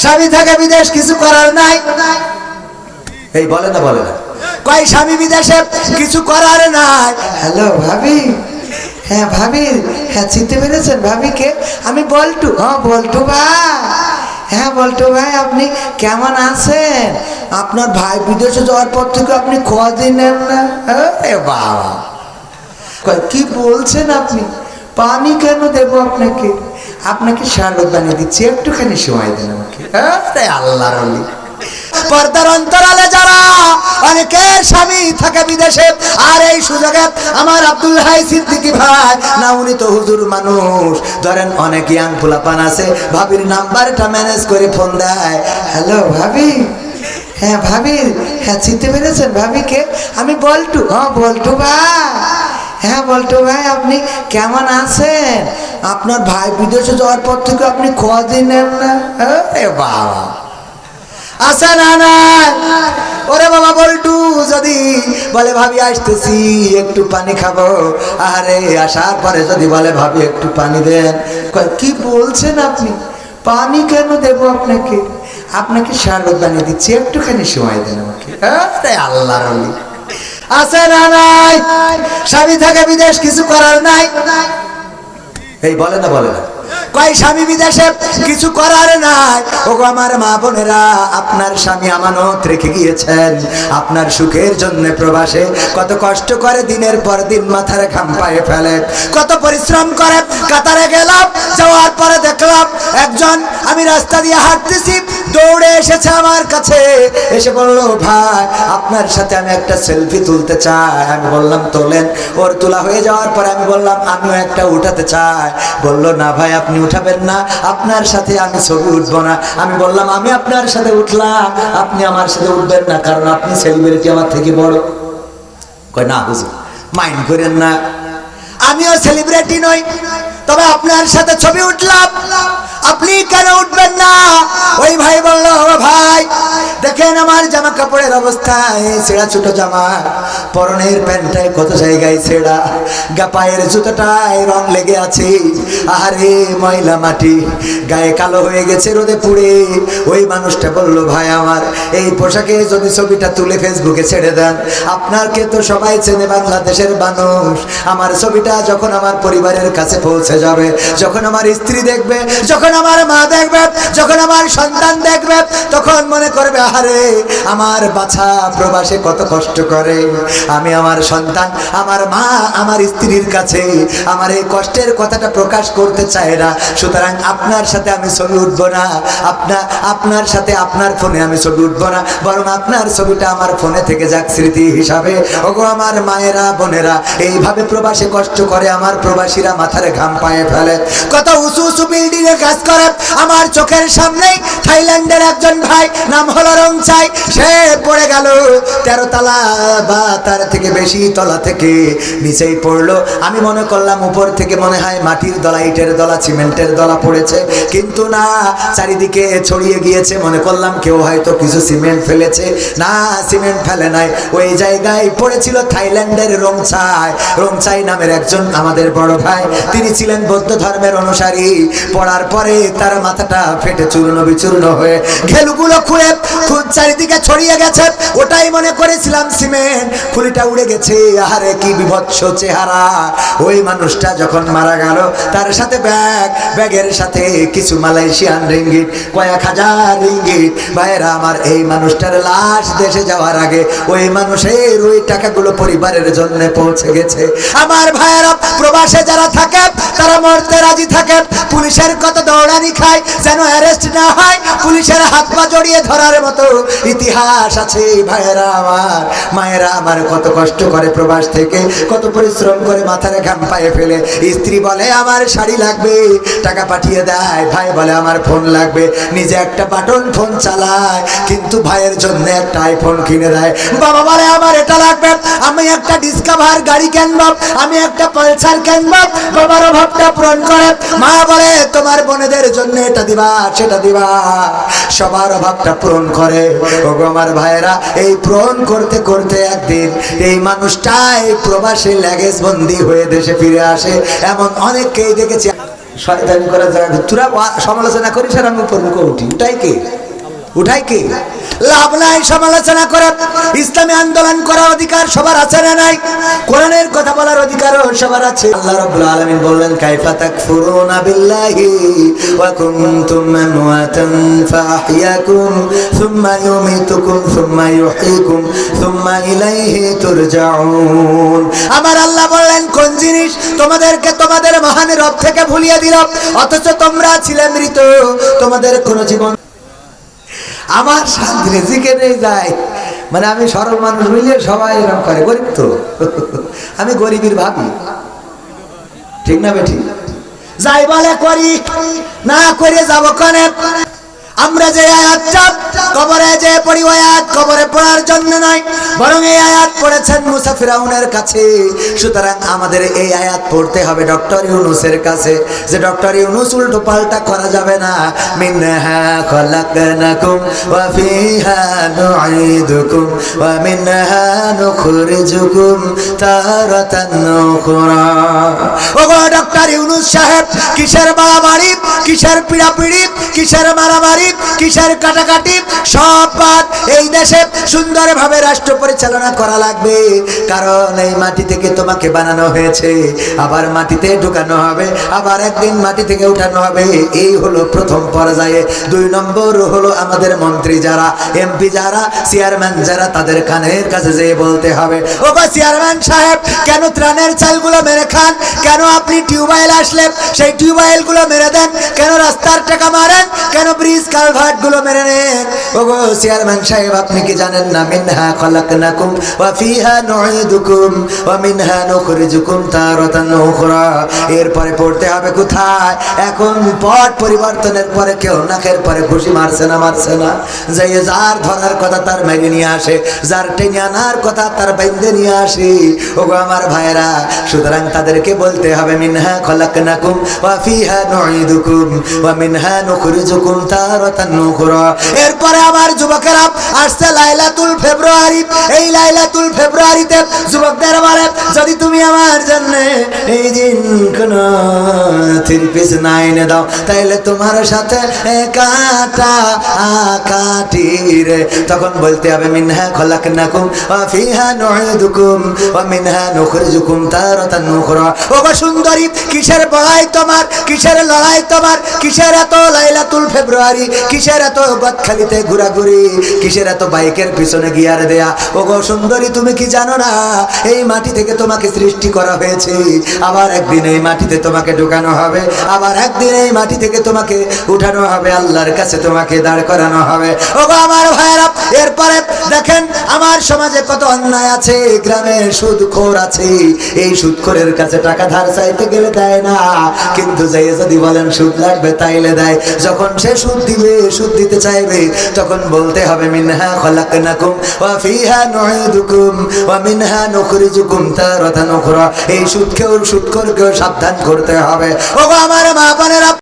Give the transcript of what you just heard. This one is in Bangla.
স্বামী থাকে বিদেশ কিছু করার নাই। এই বলে না কয় স্বামী বিদেশে কিছু করার নাই। হ্যালো ভাবি, হ্যাঁ ভাবি, হ্যাঁ চিনতে পেরেছেন ভাবিকে? আমি বল্টু। হ্যাঁ বল্টু ভাই, হ্যাঁ বল্টু ভাই আপনি কেমন আছেন? আপনার ভাই বিদেশে যাওয়ার পর থেকে আপনি খোঁজ নেন না। আরে বাবা, কি বলছেন আপনি? পানি কেন দেবো আপনাকে? আপনাকে শরবত বানিয়ে দিচ্ছি, একটুখানি সময় দেন আমাকে। আরে আল্লাহর ওলি, পর্দার অন্তরালে যারা অনেকের স্বামী থাকে বিদেশে, আর এই সুযোগে আমার আব্দুল হাই সিদ্দিকী ভাই না, উনি তো হুজুর মানুষ, ধরেন অনেক ইয়াং পোলাপান আছে, ভাবির নাম্বারটা ম্যানেজ করে ফোন দেয়। হ্যালো ভাবি, হ্যাঁ ভাবি, হ্যাঁ চিনতে পেরেছেন ভাবিকে? আমি বল্টু। হ্যাঁ বল্টু ভাই, হ্যাঁ বল্টু ভাই আপনি কেমন আছেন? আপনার ভাই বিদেশে যাওয়ার পর থেকে আপনি খোঁজ নেন না। আরে বাবা, আসে না না। ওরে বাবা বল্টু যদি বলে ভাবি আসতেছি একটু পানি খাবো, আরে আসার পরে যদি বলে ভাবি একটু পানি দেন, কি বলছেন আপনি? পানি কেন দেবো আপনাকে? আপনাকে শরবত বানিয়ে দিচ্ছি, একটুখানি সময় দেন আমাকে। আরে আল্লাহর ওলি, আছে না নাই? স্বামী থাকে বিদেশ কিছু করার নাই। এই বলে না কয় স্বামী বিদেশে কিছু করার নাই। ওগো আমার মা বোনেরা, আপনার স্বামী আমানত রেখে গিয়েছেন আপনার সুখের জন্য প্রবাসে, কত কষ্ট করে দিনের পর দিন মাথার ঘাম পায়ে ফেলে, কত পরিশ্রম করে। কাতারে গেলাম, যাওয়ার পরে দেখলাম একজন, আমি রাস্তা দিয়ে হাঁটতেছি, দৌড়ে এসেছে আমার কাছে, এসে বলল ভাই আপনার সাথে আমি একটা সেলফি তুলতে চাই। আমি বললাম তোলেন। ওর তোলা হয়ে যাওয়ার পরে আমি বললাম আমিও একটা উঠাতে চাই। বলল না ভাই আপনি উঠাবেন না, আপনার সাথে আমি ছবি উঠবো না। আমি বললাম আমি আপনার সাথে উঠলাম, আপনি আমার সাথে উঠবেন না, কারণ আপনি সেলিব্রিটি আমার থেকে বড়। কয় না হুজুর মাইন্ড করেন না, আমিও সেলিব্রিটি নই, তবে আপনার সাথে ছবি উঠলাম, আপনি কেন উঠবেন না? ওই ভাই বলল ভাই দেখেন আমার জামা কাপড়ের অবস্থা, ছেঁড়া ছোট জামা, পরনের প্যান্টটায় কত জায়গায় ছেঁড়া, পায়ের জুতোটায় রং লেগে আছে, আরে ময়লা মাটি, গায়ে কালো হয়ে গেছে রোদে পুড়ে। ওই মানুষটা বলল ভাই আমার এই পোশাকে যদি ছবিটা তুলে ফেসবুকে ছেড়ে দেন, আপনাকে তো সবাই চেনে, বাংলাদেশের মানুষ, আমার ছবিটা যখন আমার পরিবারের কাছে পৌঁছে যাবে, যখন আমার স্ত্রী দেখবে, যখন আমার মা দেখবে, যখন আমার সন্তান দেখবে, তখন মনে করবে আরে আমার বাছা প্রবাসে কত কষ্ট করে, আমি আমার সন্তান, আমার মা, আমার স্ত্রীর কাছে আমার এই কষ্টের কথাটা প্রকাশ করতে চায় না। সুতরাং আপনার সাথে আমি ছবি উঠবো না, আপনার সাথে আপনার ফোনে আমি ছবি উঠবো না, বরং আপনার ছবিটা আমার ফোনে থেকে যাক স্মৃতি হিসাবে। ওগো আমার মায়েরা বোনেরা, এইভাবে প্রবাসে কষ্ট করে আমার প্রবাসীরা মাথার ঘাম পায়ে ফেলে, কত উঁচু উঁচু বিল্ডিং এ কাজ করে। আমার চোখের সামনেই থাইল্যান্ডের একজন ভাই, নাম হলো রংচাই, সে পড়ে গেল 13 তলা বা তার থেকে বেশি তলা থেকে নিচেই পড়লো। আমি মনে করলাম উপর থেকে মনে হয় মাটির দলা, ইটের দলা, সিমেন্টের দলা পড়েছে, কিন্তু না, চারিদিকে ছড়িয়ে গিয়েছে। মনে করলাম কেউ হয়তো কিছু সিমেন্ট ফেলেছে, না সিমেন্ট ফেলে নাই, ওই জায়গায় পড়েছিল থাইল্যান্ডের রংচাই নামের একজন আমাদের বড় ভাই, তিনি ছিলেন বৌদ্ধ ধর্মের অনুসারী। পড়ার পরে তার মাথাটা ফেটে চূর্ণ বিচূর্ণ হয়ে ঘেলুগুলো খুলে চারিদিকে ছড়িয়ে গেছে, ওটাই মনে করেছিলাম সিমেন্ট, খুলিটা উড়ে গেছে। আরে কি বিভৎস চেহারা! ওই মানুষটা যখন মারা গেল, তার সাথে ব্যাগের সাথে কিছু মালয়েশিয়ান রিঙ্গিট, কয়েক হাজার রিঙ্গিট। ভাইয়েরা আমার, এই মানুষটার লাশ দেশে যাওয়ার আগে ওই মানুষের ওই টাকাগুলো পরিবারের জন্য পৌঁছে গেছে। আমার ভাইয়েরা প্রবাসে যারা থাকে তারা মরতে রাজি থাকে, পুলিশের কত দৌড়ানি খায় যেন অ্যারেস্ট না হয়, পুলিশের হাত পা জড়িয়ে ধরার মতো ইতিহাস আছে। ভাইয়েরা আমার, মায়েরা আমার, কত কষ্ট করে প্রবাস থেকে, কত পরিশ্রম করে মাথার ঘাম পায়ে ফেলে। স্ত্রী বলে আমার শাড়ি লাগবে, টাকা পাঠিয়ে দেয়, ভাই বলে আমার ফোন লাগবে, নিজে একটা বাটন ফোন চালায়, কিন্তু ভাইয়ের জন্য একটা আইফোন কিনে দেয়। বাবা বলে আমার এটা লাগবে, আমি একটা ডিসকভার গাড়ি কিনবো, আমি একটা পালসার কিনবো, বাবার অভাবটা পূরণ করে। মা বলে তোমার বোনেদের জন্য এটা দিবা, সেটা দিবা, সবার অভাবটা পূরণ করে। ওগো আমার ভাইয়েরা, এই পূরণ করতে করতে একদিন এই মানুষটাই প্রবাসী ল্যাগেজ বন্দি হয়ে দেশে ফিরে আসে। এমন অনেককেই দেখেছি। শয়তানি করা জায়গা তোরা সমালোচনা করিস আর আমি উপর মুখে উঠি, উঠাই কে লাভ নাই। সমালোচনা করে ইসলামী আন্দোলন করার অধিকার সবার আছে না নাই? কোরআনের কথা বলার অধিকারও সবার আছে। আল্লাহ রাব্বুল আলামিন বললেন কাইফা তাকফুরুনা বিল্লাহি ওয়া কুনতুম আমওয়াতান ফাআহইয়াকুম সুম্মা ইউমীতুকুম সুম্মা ইউহয়িকুম সুম্মা ইলাইহি তুরজাউন। আমার আল্লাহ বললেন কোন জিনিস তোমাদেরকে তোমাদের মহান রব থেকে ভুলিয়ে দিল, অথচ তোমরা ছিলে মৃত, তোমাদের কোনো জীবন। আমার শান্তি জিকেরে যায় মানে আমি সরল মানুষ মিলিয়ে সবাই এরকম করে, গরিব তো আমি গরিবের ভাবি, ঠিক না বেঠি? যাই বলে করি, না করে যাব কানে। আমরা যে আয়াতটা কবরে যে পড়ি ওই আয়াত কবরে পড়ার জন্য নয়, বরং এই আয়াত পড়েছেন মুসা ফিরাউনের কাছে। সুতরাং আমাদের এই আয়াত পড়তে হবে ডক্টর ইউনূসের কাছে, যে ডক্টর ইউনূস উল্টো পাল্টা করা যাবে না। মিনহা খলাকনাকুম ওয়া ফিহা নুঈদুকুম ওয়া মিনহা নুখরিজুকুম তারাতান উখরা। ওগো ডক্টর ইউনূস সাহেব, কিসের বাড়াবাড়ি, কিসের পিড়াপিড়ি, কিসের মারামারি, কিসের কাটাকাটি, সব বাদ। এই দেশে সুন্দরভাবে রাষ্ট্র পরিচালনা করা লাগবে, কারণ এই মাটি থেকে তোমাকে বানানো হয়েছে, আবার মাটিতে ঢুকানো হবে, আবার একদিন মাটি থেকে উঠানো হবে। এই হলো প্রথম পর্যায়ে। 2 নম্বর হলো আমাদের মন্ত্রী যারা, এমপি যারা, চেয়ারম্যান যারা, তাদের কানের কাছে যেয়ে বলতে হবে ও গো চেয়ারম্যান সাহেব, কেন ত্রাণের চালগুলো মেরে খান? কেন আপনি টিউবওয়েল আসলে সেই টিউবওয়েল গুলো মেরে দেন? কেন রাস্তার টাকা মারেন? কেন ব্রিজ কালভার্ট গুলো মেরে নেন? ওগো চেয়ারম্যান সাহেব, আপনি কি জানেন না মিনহা খলাকনাকুম ওয়া ফিহা নুঈদুকুম ওয়া মিনহা নুখরিজুকুম তারাতান উখরা। এরপরে পড়তে হবে কোথায়? এখন পট পরিবর্তনের পরে কেউ নাকের পরে খুশি মারছে না, যে যার ধরার কথা তার মেরে নিয়ে আসে, যার টেনে আনার কথা তার বাইন্দে নিয়ে আসে। ওগো আমার ভাইরা, সুতরাং তাদেরকে বলতে হবে মিনহা খলাকনাকুম ওয়া ফিহা নুঈদুকুম ওয়া মিনহা নুখরিজুকুম তারাতান উখরা। এরপরে আমার যুবকেরা, আসছে লাইলাতুল ফেব্রুয়ারি। এই লাইলাতুল ফেব্রুয়ারিতে যুবকদের বলে, যদি তুমি আমার জন্য এই দিন কোন 3 পিস না এনে দাও, তাইলে তোমার সাথে কাটা কাটি রে। তখন বলতে হবে মিনহা খলাকনাকুম ওয়া ফিহা নুঈদুকুম ওয়া মিনহা নুখরিজুকুম তারাতান উখরা। ওগো সুন্দরী, কিসের বড়াই তোমার, কিসের লড়াই তোমার, কিসের এত লাইলাতুল ফেব্রুয়ারি, কিসের এত গদখালিতে ঘোরাঘুরি, কিসের এত বাইকের পিছনে গিয়ার দেয়া? ওগো সুন্দরী, তুমি কি জানো না এই মাটি থেকে তোমাকে সৃষ্টি করা হয়েছে, আবার একদিন এই মাটিতে তোমাকে ঢুকানো হবে, আবার একদিন এই মাটি থেকে তোমাকে উঠানো হবে, আল্লাহর কাছে তোমাকে দাঁড় করানো হবে। ওগো আমার ভাইরা, এরপরে দেখেন আমার সমাজে কত অন্যায় আছে, গ্রামে সুদখোর আছে। এই সুদখোরের কাছে টাকা ধার চাইতে গেলে দেয় না, কিন্তু যে যদি বলেন সুদ লাগবে তাইলে দেয়। যখন সে সুদ দিবে, সুদ দিতে চাইবে, তখন বলতে হবে মিনহা খলাকনাকুম ওয়া ফিহা নুঈদুকুম ওয়া মিনহা নুখরিজুকুম তারাতান উখরা। এই সুদখোরকেও সাবধান করতে হবে। ওগো আমার মা বোনেরা,